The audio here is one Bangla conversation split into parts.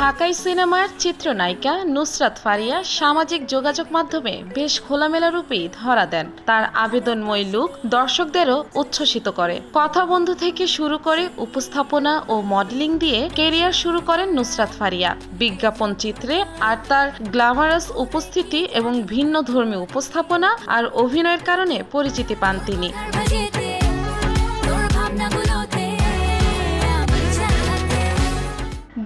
ঢাকাই সিনেমার চিত্রনায়িকা নুসরাত ফারিয়া সামাজিক যোগাযোগ মাধ্যমে বেশ খোলামেলা রূপেই ধরা দেন। তার আবেদনময় লুক দর্শকদেরও উচ্ছ্বসিত করে। কথা বন্ধু থেকে শুরু করে উপস্থাপনা ও মডেলিং দিয়ে কেরিয়ার শুরু করেন নুসরাত ফারিয়া। বিজ্ঞাপন চিত্রে আর তার গ্ল্যামারাস উপস্থিতি এবং ভিন্ন ধর্মী উপস্থাপনা আর অভিনয়ের কারণে পরিচিতি পান তিনি।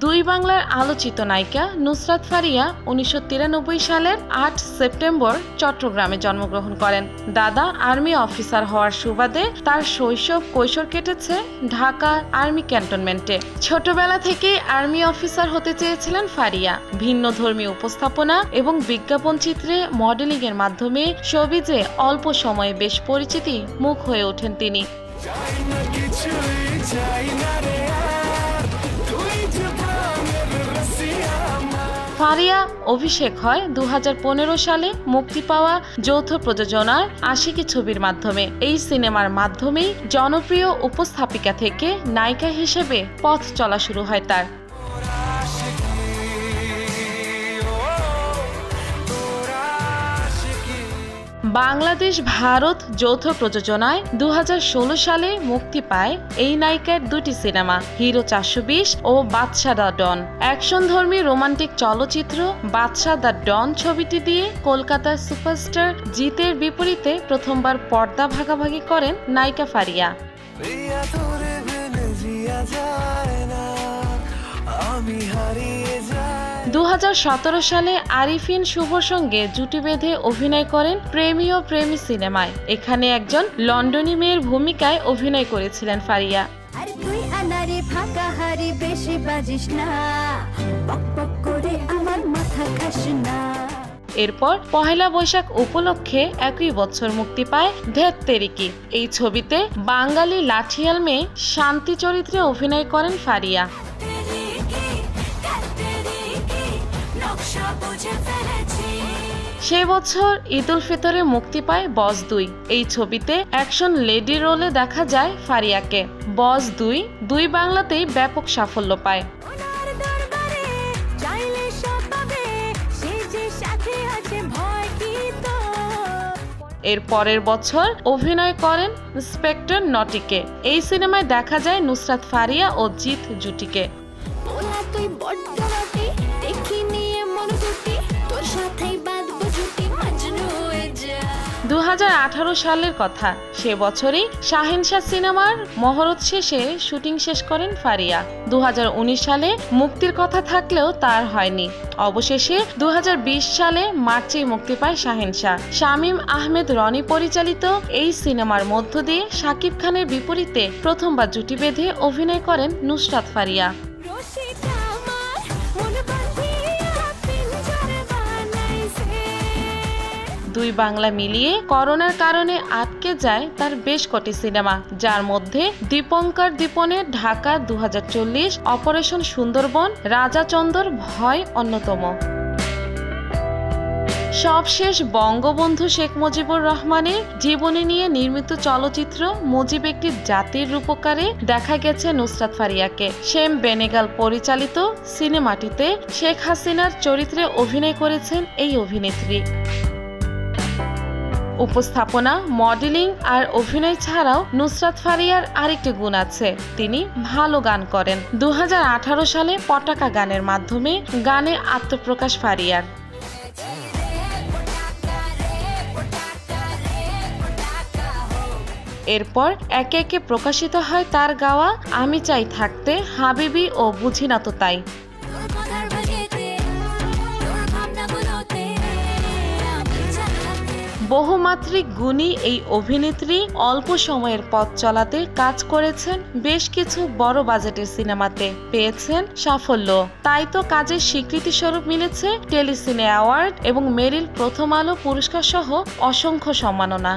দুই বাংলার আলোচিত নায়িকা নুসরাত ফারিয়া 1993 সালের 8 সেপ্টেম্বর চট্টগ্রামে জন্মগ্রহণ করেন। দাদা আর্মি অফিসার হওয়ার সুবাদে তার শৈশব কৈশোর কেটেছে ঢাকা আর্মি ক্যান্টনমেন্টে। ছোটবেলা থেকে আর্মি অফিসার হতে চেয়েছিলেন ফারিয়া। ভিন্ন ধর্মী উপস্থাপনা এবং বিজ্ঞাপন চিত্রে মডেলিং এর মাধ্যমে শোবিজে অল্প সময়ে বেশ পরিচিতি মুখ হয়ে ওঠেন তিনি। ফারিয়া অভিষেক হয় 2015 সালে মুক্তি পাওয়া যৌথ প্রযোজনার আশিকি ছবির মাধ্যমে। এই সিনেমার মাধ্যমেই জনপ্রিয় উপস্থাপিকা থেকে নায়িকা হিসেবে পথ চলা শুরু হয় তার। বাংলাদেশ ভারত যৌথ প্রযোজনায় 2016 সালে মুক্তি পায় এই নায়িকার দুটি সিনেমা, হিরো 420 ও বাদশা দ্য ডন। অ্যাকশনধর্মী রোমান্টিক চলচ্চিত্র বাদশা দ্য ডন ছবিটি দিয়ে কলকাতার সুপারস্টার জিতের বিপরীতে প্রথমবার পর্দা ভাগাভাগি করেন নায়িকা ফারিয়া। 2017 সালে আরিফিন শুভর সঙ্গে জুটি বেঁধে অভিনয় করেন প্রেমী ও প্রেমী সিনেমায়। এখানে একজন লন্ডনী মেয়ের ভূমিকায় অভিনয় করেছিলেন ফারিয়া। এরপর পহেলা বৈশাখ উপলক্ষে একই বছর মুক্তি পায় ধ্যাত তেরিকি। এই ছবিতে বাঙালি লাঠিয়াল মেয়ে শান্তি চরিত্রে অভিনয় করেন ফারিয়া। সে বছর ঈদ উল ফিতরে মুক্তি পায় বস 2। এই ছবিতে অ্যাকশন লেডি রোলে দেখা যায় ফারিয়াকে। বস 2 দুই বাংলাতেই ব্যাপক সাফল্য পায়। এর পরের বছর অভিনয় করেন ইন্সপেক্টর নটিকে। এই সিনেমায় দেখা যায় নুসরাত ফারিয়া ও জিত জুটিকে। 2018 সালের কথা। সে বছরই শাহেনশাহ সিনেমার মহরত শেষে শুটিং শেষ করেন ফারিয়া। 2019 সালে মুক্তির কথা থাকলেও তার হয়নি। অবশেষে 2020 সালে মার্চে মুক্তি পায় শাহেনশাহ। শামীম আহমেদ রনি পরিচালিত এই সিনেমার মধ্য দিয়ে শাকিব খানের বিপরীতে প্রথমবার জুটি বেঁধে অভিনয় করেন নুসরাত ফারিয়া। দুই বাংলা মিলিয়ে করোনার কারণে আটকে যায় তার বেশ কটি সিনেমা, যার মধ্যে দীপঙ্কর দীপনের ঢাকা 2040, অপারেশন সুন্দরবন, রাজা চন্দর ভয় অন্যতম। সবশেষ বঙ্গবন্ধু শেখ মুজিবুর রহমানের জীবনী নিয়ে নির্মিত চলচ্চিত্র মুজিব একটি জাতির রূপকারে দেখা গেছে নুসরাত ফারিয়াকে। শেম বেনেগাল পরিচালিত সিনেমাটিতে শেখ হাসিনার চরিত্রে অভিনয় করেছেন এই অভিনেত্রী। উপস্থাপনা, মডেলিং আর অভিনয় ছাড়াও নুসরাত ফারিয়ার আরেকটি গুণ আছে, তিনি ভালো গান করেন। 2018 সালে পটাকা গানের মাধ্যমে গানে আত্মপ্রকাশ ফারিয়ার। এরপর একে একে প্রকাশিত হয় তার গাওয়া আমি চাই থাকতে, হাবিবি ও বুঝি না তো তাই। বহুমাত্রিক গুণী এই অভিনেত্রী অল্প সময়ের পথ চলাতে কাজ করেছেন বেশ কিছু বড় বাজেটের সিনেমাতে, পেয়েছেন সাফল্য। তাই তো কাজের স্বীকৃতি স্বরূপ মিলেছে টেলিসিনে অ্যাওয়ার্ড এবং মেরিল প্রথম আলো পুরস্কার সহ অসংখ্য সম্মাননা।